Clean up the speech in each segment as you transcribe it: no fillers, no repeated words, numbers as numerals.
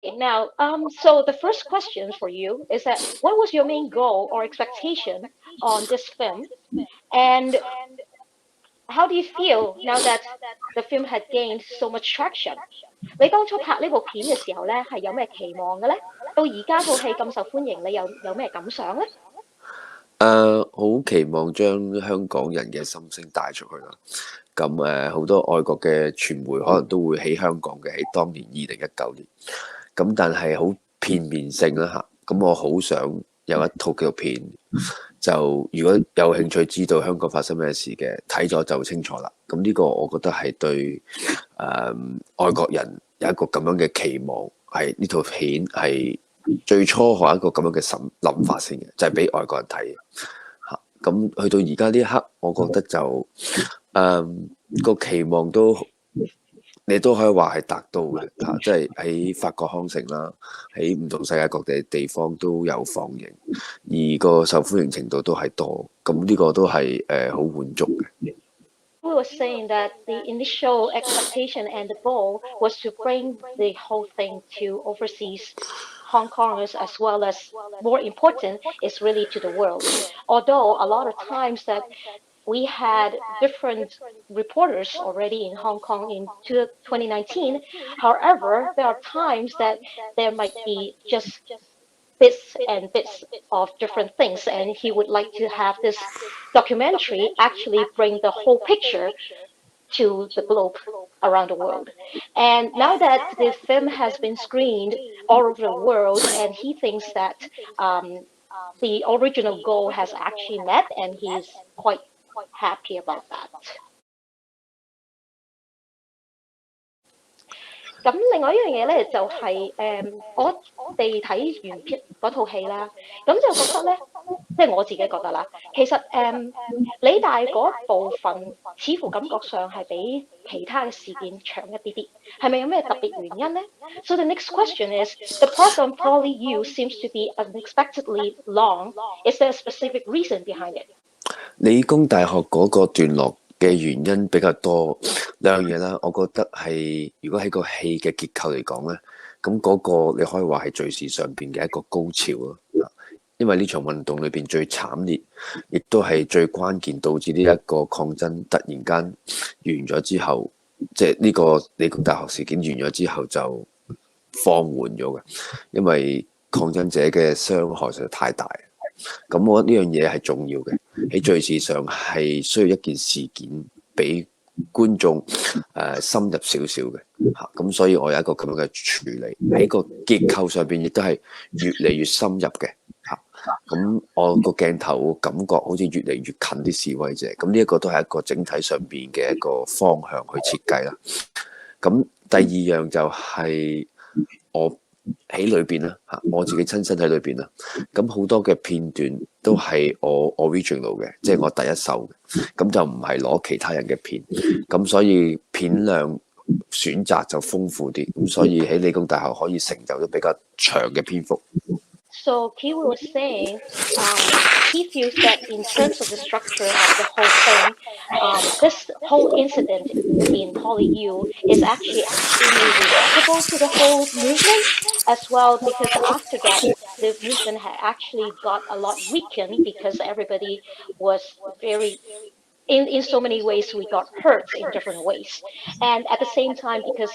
Okay, now, so the first question for you is that what was your main goal or expectation on this film, and how do you feel now that the film had gained so much traction？ 你當初拍呢部片嘅時候咧，係有咩期望嘅咧？到而家套戲咁受歡迎，你有咩感想咧？好期望將香港人嘅心聲帶出去啦。咁好多外國嘅傳媒可能都會喺香港嘅，喺當年2019年。咁但係好片面性啦嚇。咁我好想有一套紀錄片，就如果有興趣知道香港發生咩事嘅，睇咗就清楚啦。咁呢個我覺得係對外國人有一個咁樣嘅期望，係呢套片係最初係一個咁樣嘅諗法先嘅，就係俾外國人睇嚇。咁去到而家呢一刻，我覺得就個期望都你都可以話係達到嘅嚇，即係喺法國康城啦，喺唔同世界各地地方都有放映，而個受歡迎程度都係多，咁呢個都係好滿足嘅。We were saying that the initial expectation and the goal was to bring the whole thing to overseas Hongkongers, as well as, more important, is really to the world. Although a lot of times that we had different reporters already in Hong Kong in 2019. However, there are times that there might be just bits and bits of different things, and he would like to have this documentary actually bring the whole picture to the globe around the world. And now that the film has been screened all over the world, and he thinks that the original goal has actually met, and he's quite happy about that. 咁另外一樣嘢咧，就係我哋睇完嗰套戲啦，咁就覺得咧，即係我自己覺得啦，其實理大嗰部分似乎感覺上係比其他嘅事件長一啲啲，係咪有咩特別原因咧？ So the next question is, the part on PolyU seems to be unexpectedly long. Is there a specific reason behind it? 理工大學嗰個段落嘅原因比較多兩樣嘢啦，我覺得係如果喺個戲嘅結構嚟講咧，咁嗰個你可以話係敘事上邊嘅一個高潮咯。因為呢場運動裏邊最慘烈，亦都係最關鍵導致呢一個抗爭突然間完咗之後，即係呢個理工大學事件完咗之後就放緩咗嘅，因為抗爭者嘅傷害實在太大。咁我覺得呢樣嘢係重要嘅，喺敘事上係需要一件事件俾觀眾深入少少嘅嚇，咁所以我有一個咁樣嘅處理，喺個結構上邊亦都係越嚟越深入嘅嚇。咁我個鏡頭感覺好似越嚟越近啲示威者，咁呢一個都係一個整體上邊嘅一個方向去設計啦。咁第二樣就係我喺裏邊啦嚇，我自己親身喺裏邊啦，咁好多嘅片段都係我 original 嘅，即係我第一手嘅，咁就唔係攞其他人嘅片，咁所以片量選擇就豐富啲，咁所以喺理工大學可以成就咗比較長嘅篇幅。So Kiwi was saying he feels that in terms of the structure of the whole thing, this whole incident in PolyU is actually extremely remarkable to the whole movement as well, because after that, the movement had actually got a lot weakened because everybody was very in so many ways we got hurt in different ways, and at the same time because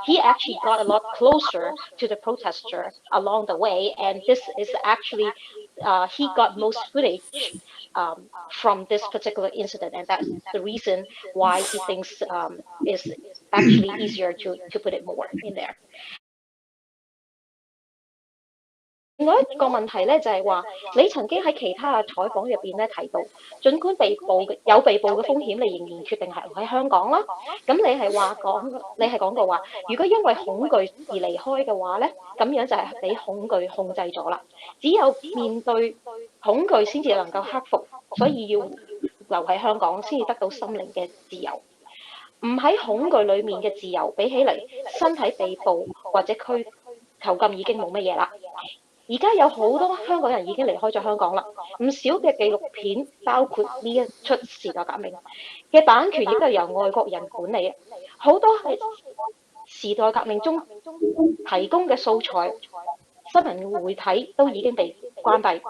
he actually got a lot closer to the protester along the way, and this is actually he got most footage from this particular incident, and that's the reason why he thinks is actually easier to put it more in there. 另外一個問題咧，就係話你曾經喺其他嘅採訪入邊咧提到，儘管有被捕嘅風險，你仍然決定係留喺香港啦。咁你係講過話，如果因為恐懼而離開嘅話咧，咁樣就係俾恐懼控制咗啦。只有面對恐懼先至能夠克服，所以要留喺香港先至得到心靈嘅自由。唔喺恐懼裡面嘅自由，比起嚟身體被捕或者囚禁已經冇乜嘢啦。而家有好多香港人已經離開咗香港啦，唔少嘅紀錄片，包括呢一出時代革命嘅版權，亦都係由外國人管理。好多係時代革命中提供嘅素材，新聞媒體都已經被關閉。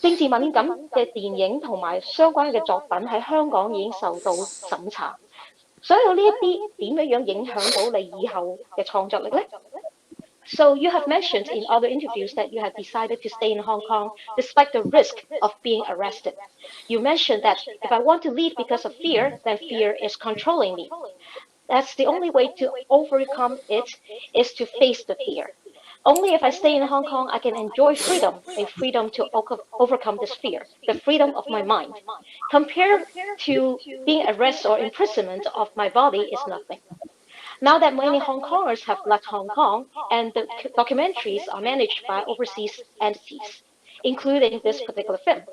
政治敏感嘅電影同埋相關嘅作品喺香港已經受到審查。所有呢一啲點樣影響到你以後嘅創作力呢？ So you have mentioned in other interviews that you have decided to stay in Hong Kong despite the risk of being arrested. You mentioned that if I want to leave because of fear, then fear is controlling me. That's the only way to overcome it is to face the fear. Only if I stay in Hong Kong, I can enjoy freedom, a freedom to overcome this fear, the freedom of my mind. Compared to being arrested or imprisonment of my body is nothing. Now that many Hong Kongers have left Hong Kong and the documentaries are managed by overseas entities, including this particular film.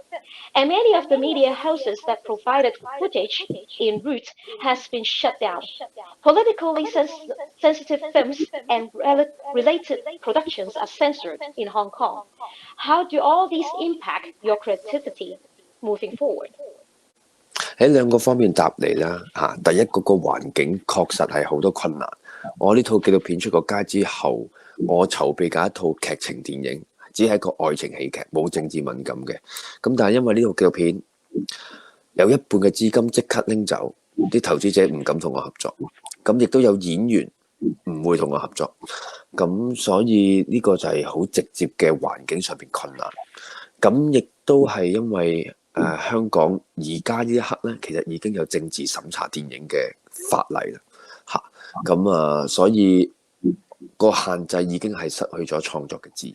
And many of the media houses that provided footage en route has been shut down. Politically sensitive films and related productions are censored in Hong Kong. How do all these impact your creativity moving forward? 喺兩個方面答你啦嚇。第一嗰個環境確實係好多困難。我呢套紀錄片出過街之後，我籌備緊一套劇情電影，只係一個愛情喜劇，冇政治敏感嘅。咁但係因為呢套紀錄片有一半嘅資金即刻拎走，啲投資者唔敢同我合作，咁亦都有演員唔會同我合作，咁所以呢個就係好直接嘅環境上邊困難。咁亦都係因為香港而家呢一刻咧，其實已經有政治審查電影嘅法例啦嚇，咁所以個限制已經係失去咗創作嘅自由。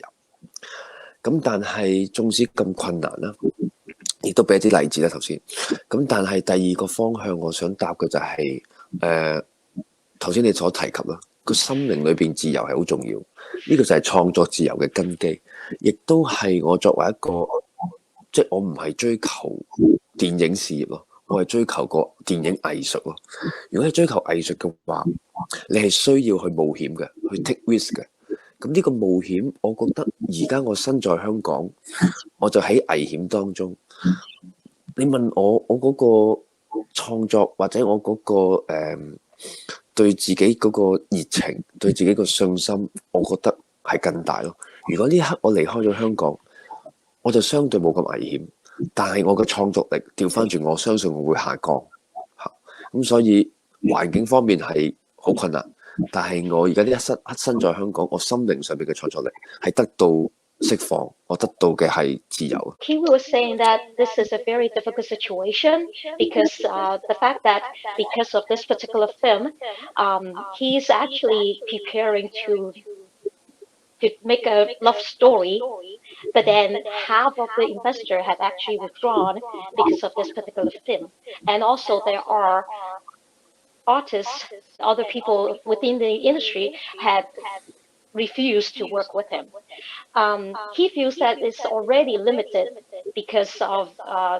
咁但係縱使咁困難啦，亦都俾一啲例子啦頭先。咁但係第二個方向，我想答嘅就係頭先你所提及啦，個心靈裏邊自由係好重要，呢個就係創作自由嘅根基，亦都係我作為一個。即係我唔係追求電影事業咯，我係追求個電影藝術咯。如果係追求藝術嘅話，你係需要去冒險嘅，去 take risk 嘅。咁呢個冒險，我覺得而家我身在香港，我就喺危險當中。你問我嗰個創作或者我嗰個對自己嗰個熱情、對自己個信心，我覺得係更大咯。如果呢一刻我離開咗香港，我就相對冇咁危險，但係我嘅創作力調翻轉，我相信我會下降嚇。咁所以環境方面係好困難，但係我而家呢一身在香港，我心靈上面嘅創作力係得到釋放，我得到嘅係自由。Kiwi was saying that this is a very difficult situation because the fact that because of this particular film, he's actually preparing to make a love story, but then half of the investor had actually withdrawn because of this particular film. And also there are artists, other people within the industry had refused to work with him. He feels that it's already limited because of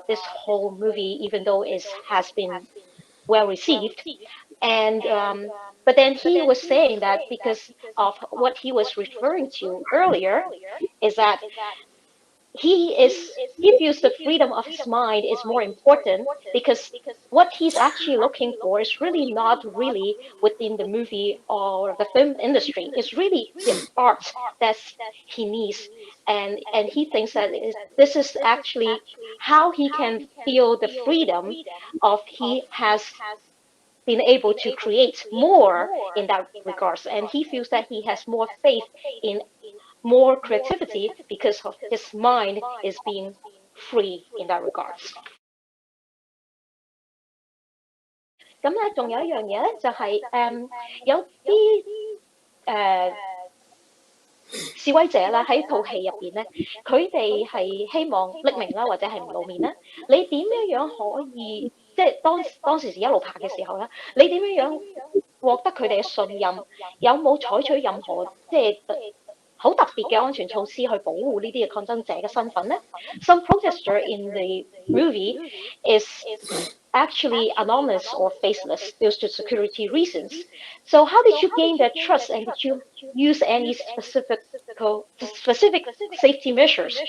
this whole movie, even though it has been well received. And but then he was saying that because of what he was referring to earlier is that he feels the freedom of his mind is more important because what he's actually looking for is really not really within the movie or the film industry. It's really the art that he needs. And he thinks that this is actually how he can feel the freedom of he has been able to create more in that regards. And he feels that he has more faith in more creativity because of his mind is being free in that regards. 咁咧，仲有一樣嘢咧，就係有啲示威者啦喺套戲入邊咧，佢哋係希望匿名啦，或者係唔露面啦。你點樣可以即係當時一路拍嘅時候咧，你點樣獲得佢哋嘅信任？有冇採取任何即係好特別嘅安全措施去保護呢啲嘅抗爭者嘅身份咧 ？Some protester in the movie is actually anonymous or faceless due to security reasons. So how did you gain their trust and did you use any specific safety measures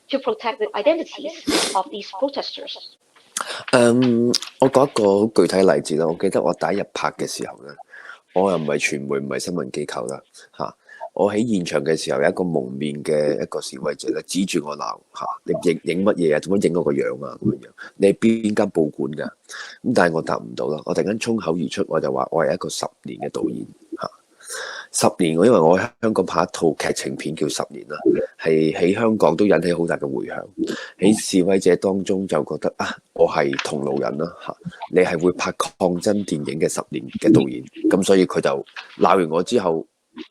to protect the identities of these protesters? 我講一個好具體例子啦。我記得我第一日拍嘅時候咧，我又唔係傳媒，唔係新聞機構啦嚇。我喺現場嘅時候有一個蒙面嘅一個示威者咧，指住我鬧嚇，你影乜嘢啊？做乜影我個樣啊？咁樣，你係邊間報館㗎？咁但係我答唔到啦，我突然間衝口而出，我就話我係一個10年嘅導演嚇。10年，因為我喺香港拍一套劇情片叫10年啦，係喺香港都引起好大嘅迴響。喺示威者當中就覺得啊，我係同路人啦嚇，你係會拍抗爭電影嘅10年嘅導演，咁所以佢就鬧完我之後，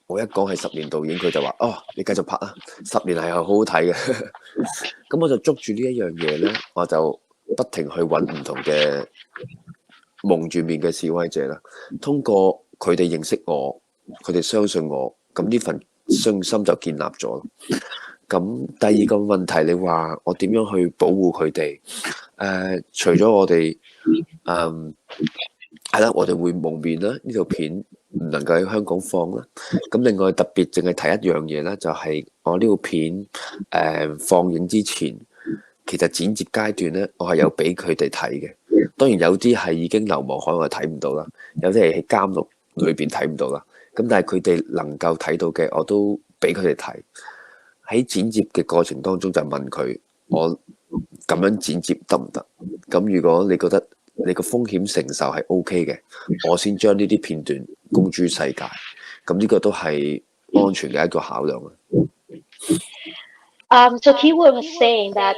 我一講係10年導演，佢就話哦，你繼續拍啊，10年係好好睇嘅。咁我就捉住呢一樣嘢咧，我就不停去揾唔同嘅蒙住面嘅示威者啦，通過佢哋認識我。佢哋相信我，咁呢份信心就建立咗。咁第二個問題，你話我點樣去保護佢哋？除咗我哋，係啦，我哋會蒙面啦。呢條片唔能夠喺香港放啦。咁另外特別淨係提一樣嘢啦，就係我呢條片放映之前，其實剪接階段咧，我係有俾佢哋睇嘅。當然有啲係已經流亡海外睇唔到啦，有啲係喺監獄裏邊睇唔到啦。咁但係佢哋能夠睇到嘅，我都俾佢哋睇。喺剪接嘅過程當中，就問佢：我咁樣剪接得唔得？咁如果你覺得你個風險承受係 OK 嘅，我先將呢啲片段公諸世界。咁呢個都係安全嘅一個考量啊。So Kiwi was saying that,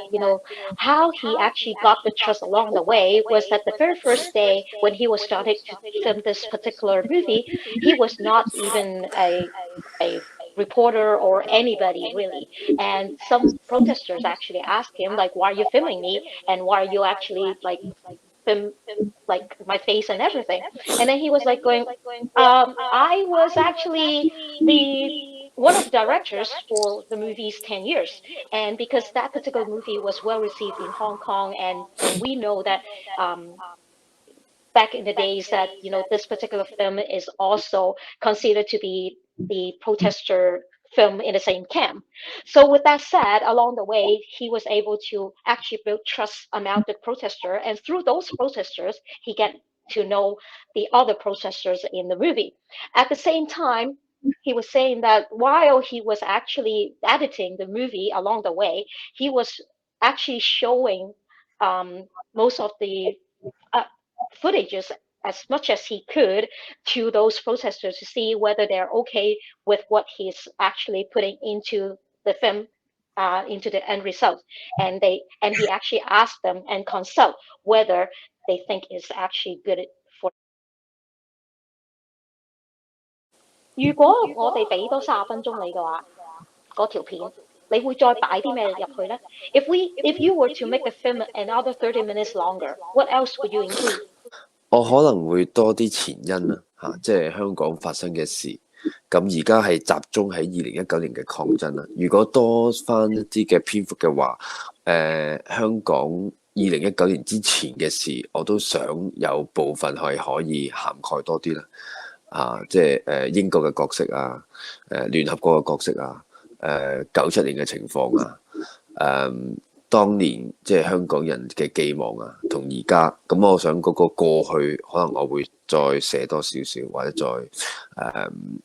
how he actually got the trust along the way was that the very first day when he was starting to film this particular movie, he was not even a reporter or anybody really. And some protesters actually asked him, like, why are you filming me? And why are you actually film like my face and everything? And then he was like going, I was actually one of the directors for the movie's 10 years. And because that particular movie was well received in Hong Kong, and we know that back in the days that, this particular film is also considered to be the protester film in the same camp. So with that said, along the way, he was able to actually build trust among the protester, and through those protesters, he get to know the other protesters in the movie. At the same time, he was saying that while he was actually editing the movie along the way, he was actually showing most of the footages as much as he could to those protesters to see whether they're okay with what he's actually putting into the film, into the end result. And he actually asked them and consult whether they think it's actually good for. 如果我哋俾多30分鐘你嘅話，嗰條片你會再擺啲咩入去咧？ If you were to make the film another 30 minutes longer, what else would you include? 我可能會多啲前因啦嚇，即係香港發生嘅事。咁而家係集中喺2019年嘅抗爭啦。如果多翻一啲嘅篇幅嘅話，香港2019年之前嘅事，我都想有部分係可以涵蓋多啲啦。即係英國嘅角色啊，聯合國嘅角色啊，97年嘅情況啊，當年即係香港人嘅寄望啊，同而家咁，我想嗰個過去可能我會再寫多少少，或者再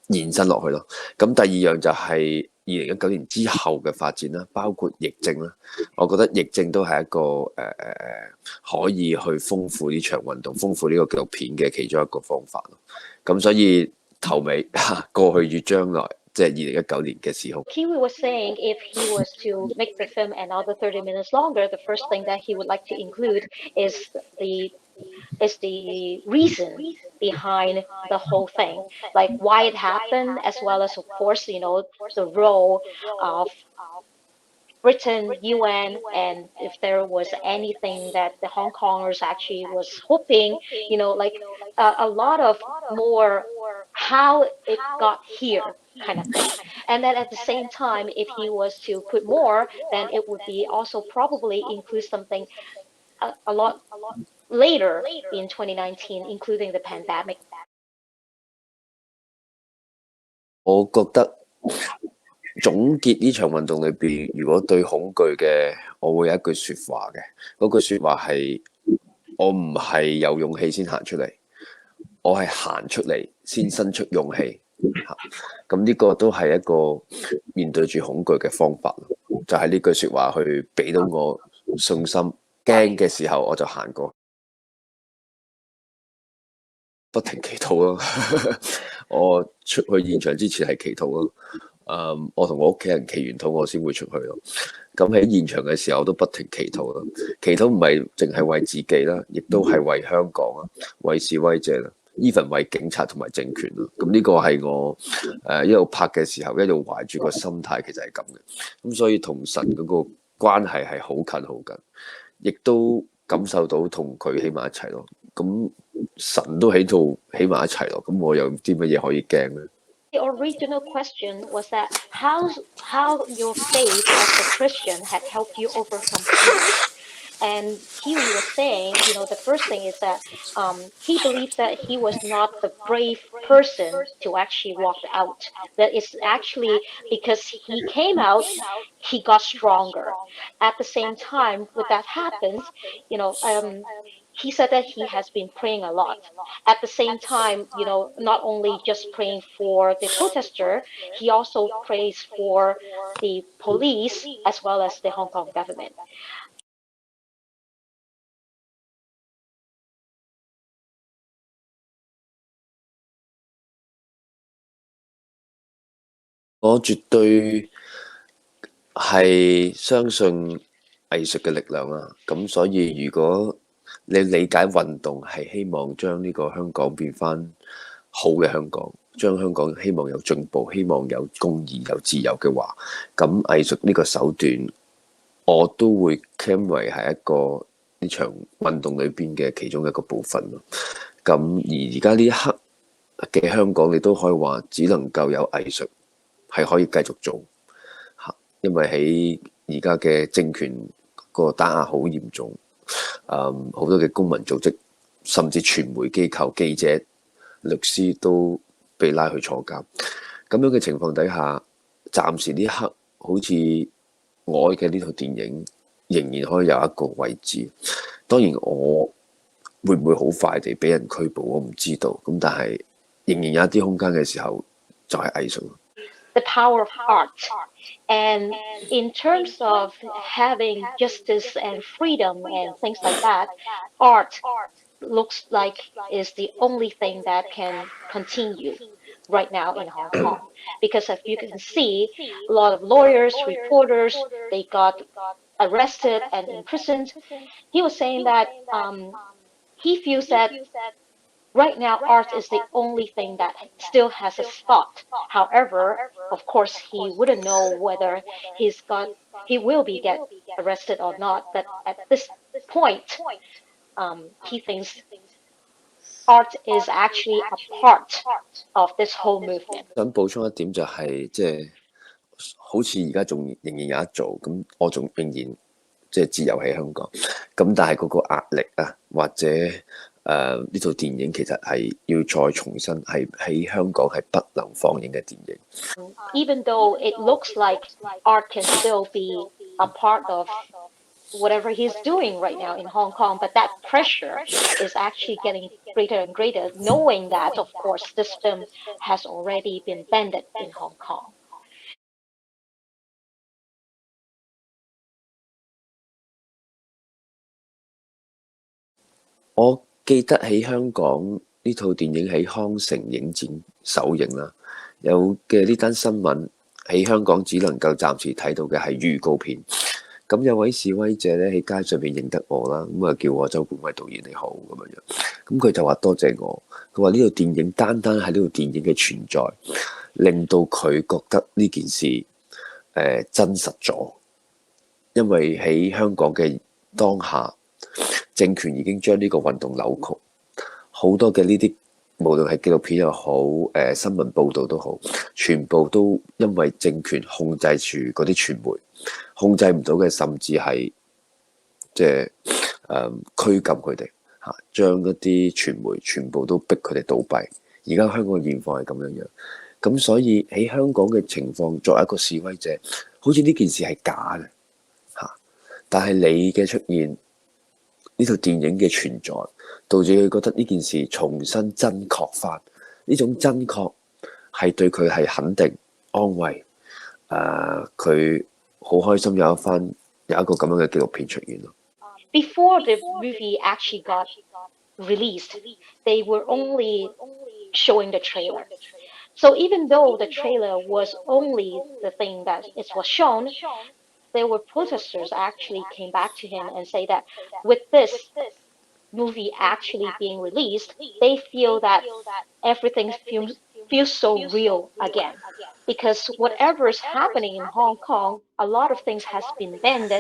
延伸落去咯。咁第二樣就係2019年之後嘅發展啦，包括疫症啦。我覺得疫症都係一個可以去豐富呢場運動、豐富呢個紀錄片嘅其中一個方法咯。咁所以頭尾過去與將來。即係2019年嘅時候。Kiwi was saying if he was to make the film another 30 minutes longer, the first thing that he would like to include is the reason behind the whole thing, like why it happened, as well as, of course, the role of Britain, UN, and if there was anything that the Hong Kongers actually was hoping, like a lot of more how it got here kind of thing. And then at the same time, if he was to put more, then it would be also probably include something a lot later in 2019, including the pandemic. 我覺得總結呢場運動裏邊，如果對恐懼嘅，我會有一句説話嘅。嗰句説話係：我唔係有勇氣先行出嚟，我係行出嚟先伸出勇氣嚇。咁呢個都係一個面對住恐懼嘅方法，就係呢句説話去俾到我信心。驚嘅時候我就行過，不停祈禱咯。我出去現場之前係祈禱咯。我同我屋企人祈完禱，我先會出去咯。咁喺現場嘅時候，我都不停祈禱咯。祈禱唔係淨係為自己啦，亦都係為香港啊，為示威者啦，even 為警察同埋政權啦。咁呢個係我一路拍嘅時候，一路懷住個心態，其實係咁嘅。咁所以同神嗰個關係係好近好近，亦都感受到同佢喺埋一齊咯。咁神都喺度喺埋一齊咯。咁我有啲乜嘢可以驚咧？ The original question was that how your faith as a Christian had helped you overcome fear. And Kiwi was saying, the first thing is that he believes that he was not the brave person to actually walk out. That is actually because he came out, he got stronger. At the same time, when that happens, he said that he has been praying a lot. At the same time, not only just praying for the protester, he also prays for the police as well as the Hong Kong government. 我絕對係相信藝術嘅力量啦。咁所以如果你理解運動係希望將呢個香港變翻好嘅香港，將香港希望有進步，希望有公義、有自由嘅話，咁藝術呢個手段我都會 claim 為係一個呢場運動裏邊嘅其中一個部分咯。咁而家呢一刻嘅香港，你都可以話只能夠有藝術係可以繼續做嚇，因為喺而家嘅政權個打壓好嚴重，好多嘅公民組織，甚至傳媒機構、記者、律師都被拉去坐監。咁樣嘅情況底下，暫時呢一刻好似我嘅呢套電影仍然可以有一個位置。當然我會唔會好快地俾人拘捕，我唔知道。咁但係仍然有一啲空間嘅時候，就係藝術。The power of art. And in terms of having justice and freedom and things like that, art looks like is the only thing that can continue right now in Hong Kong. Because as you can see, a lot of lawyers, reporters, they got arrested and imprisoned. He was saying that he feels that right now, art is the only thing that still has a spot. However, of course, he wouldn't know whether he will be get arrested or not. But at this point, he thinks art is actually a part of this whole movement. 想補充一點就係，好似而家仲仍然有得做，咁我仲仍然自由喺香港，咁但係嗰個壓力啊，或者呢套電影其實係要再重新係喺香港係不能放映嘅電影。Even though it looks like art can still be a part of whatever he's doing right now in Hong Kong, but that pressure is actually getting greater and greater, knowing that, of course, this film has already been banned in Hong Kong. 我記得喺香港呢套電影喺康城影展首映啦，有嘅呢單新聞喺香港只能夠暫時睇到嘅係預告片。咁有位示威者咧喺街上面認得我啦，咁啊叫我周冠威導演你好咁樣，咁佢就話多謝我，佢話呢套電影單係呢套電影嘅存在，令到佢覺得呢件事真實咗，因為喺香港嘅當下，政權已經將呢個運動扭曲，好多嘅呢啲無論係紀錄片又好，新聞報導都好，全部都因為政權控制住嗰啲傳媒，控制唔到嘅，甚至係拘禁佢哋嚇，將一啲傳媒全部都逼佢哋倒閉。而家香港嘅現況係咁樣，咁所以喺香港嘅情況，作為一個示威者，好似呢件事係假嘅嚇，但係你嘅出現，呢套電影嘅存在，導致佢覺得呢件事重新真確翻，呢種真確係對佢係肯定安慰。佢好開心有一個咁樣嘅紀錄片出現咯。Before the movie actually got released, they were only showing the trailer. So even though the trailer was only the thing that it was shown, there were protesters actually came back to him and say that with this movie actually being released, they feel that everything feels so real again. Because whatever is happening in Hong Kong, a lot of things has been banned,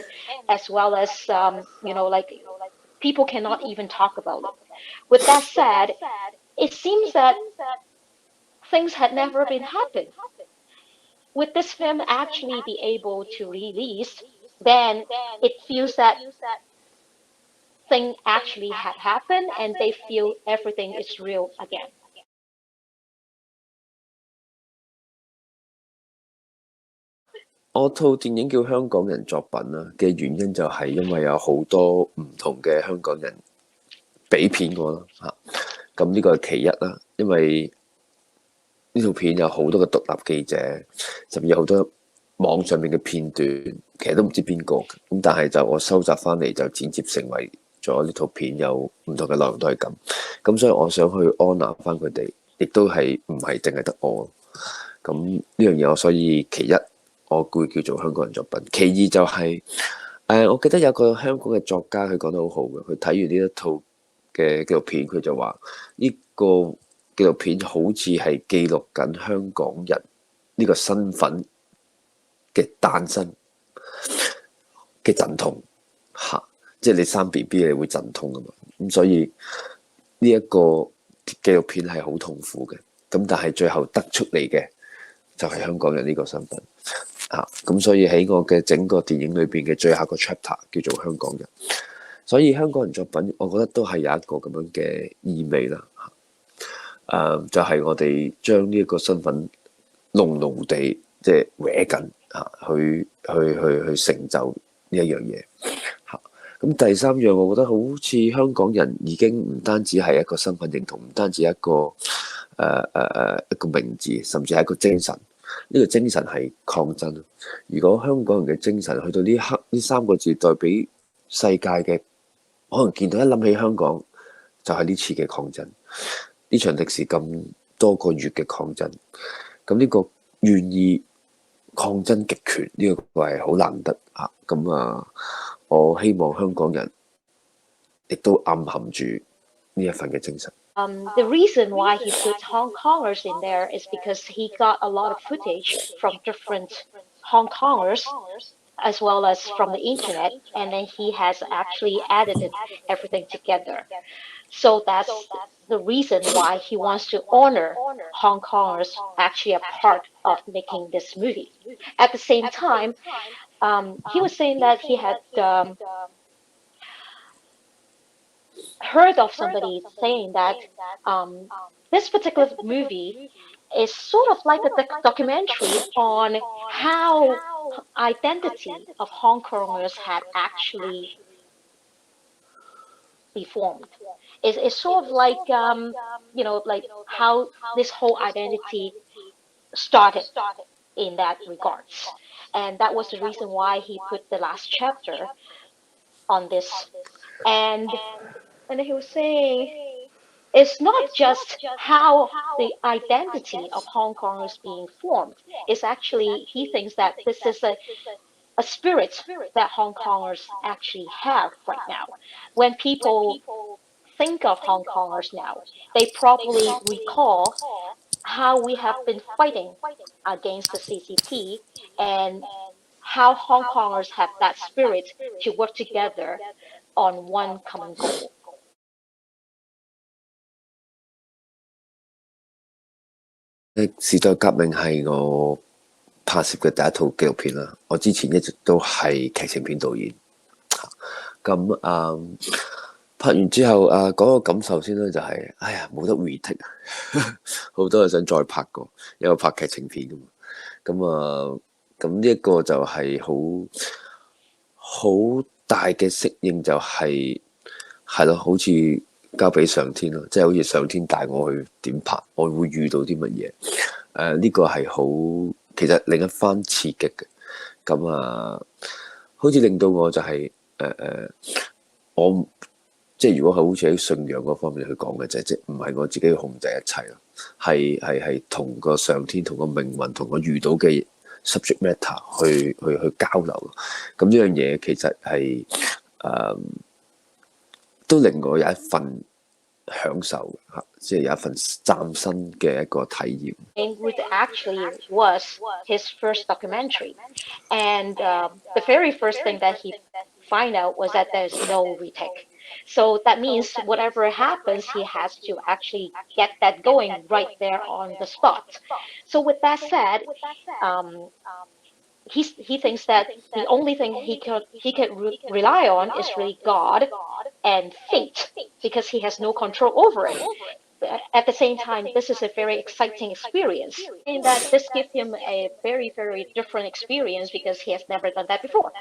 as well as like people cannot even talk about it. With that said, it seems that things had never been happened. With this film actually be able to release, then it feels that thing actually had happened and they feel everything is real again. 我套電影叫《香港人作品》啦嘅原因就係因為有好多唔同嘅香港人俾片我啦嚇，咁呢個係其一啦，因為呢套片有好多嘅獨立記者，甚至有好多網上面嘅片段，其實都唔知邊個嘅，咁但係就我收集翻嚟就剪接成為咗呢套片有唔同嘅內容都係咁所以我想去honor翻佢哋，亦都係唔係淨係得我，咁呢樣嘢我所以其一我會叫做香港人作品，其二就係我記得有個香港嘅作家佢講得好好嘅，佢睇完呢一套嘅紀錄片，佢就話呢個紀錄片好似係記錄緊香港人呢個身份嘅誕生嘅陣痛嚇，即係你生 BB 你會陣痛㗎嘛，咁所以呢一個紀錄片係好痛苦嘅，咁但係最後得出嚟嘅就係香港人呢個身份咁所以喺我嘅整個電影裏邊嘅最後一個 chapter 叫做香港人，所以香港人作品我覺得都係有一個咁樣嘅意味啦。就係我哋將呢一個身份濃濃地即係搲緊去成就呢一樣嘢咁第三樣，我覺得好似香港人已經唔單止係一個身份認同，唔單止一個一個名字，甚至係一個精神。呢個精神係抗爭。如果香港人嘅精神去到呢一刻，呢三個字代俾世界嘅，可能見到一諗起香港，就係呢次嘅抗爭。呢場歷時咁多個月嘅抗爭，咁呢個願意抗爭極權呢個係好難得我希望香港人亦都暗含住呢一份嘅精神。The reason why he put Hong Kongers in there is because he got a lot of footage from different Hong Kongers as well as from the internet, and then he has actually edited everything together. So that's the reason why he wants to honor Hong Kongers actually a part of making this movie. At the same time, he was saying that he had heard of somebody saying that this particular movie is sort of like a documentary on how identity of Hong Kongers had actually be formed. It's sort of like like how this whole identity started in that regards, and that was the reason why he put the last chapter on this. And he was saying it's not just how the identity of Hong Kong is being formed. It's actually, he thinks that this is a spirit that Hong Kongers actually have right now. When people think of Hong Kongers now, they probably recall how we have been fighting against the CCP and how Hong Kongers have that spirit to work together on one common goal. 時代革命係我拍攝嘅第一套紀錄片啦。我之前一直都係劇情片導演。拍完之後講個感受先啦，就係哎呀冇得 retake 好多人想再拍過，因為拍劇情片㗎嘛。咁呢一個就係好大嘅適應，就係咯，好似交俾上天咯，即係好似上天帶我去點拍，我會遇到啲乜嘢？呢個係好，其實另一番刺激嘅。咁好似令到我就係我即係如果係好似喺信仰嗰方面去講嘅，即係唔係我自己去控制一切咯，係同個上天、同個命運、同我遇到嘅 subject matter 去交流咯。咁呢樣嘢其實係都令我有一份享受嘅，即係有一份嶄新嘅一個體驗。Which actually was his first documentary, and the very first thing that he find out was that there's no retake. So that means whatever happens, he has to actually get that going right there on the spot. So with that said, he thinks that the only thing he could rely on is really God and fate, because he has no control over it. At the same time, this is a very exciting experience, and that this gives him a very, very different experience because he has never done that before.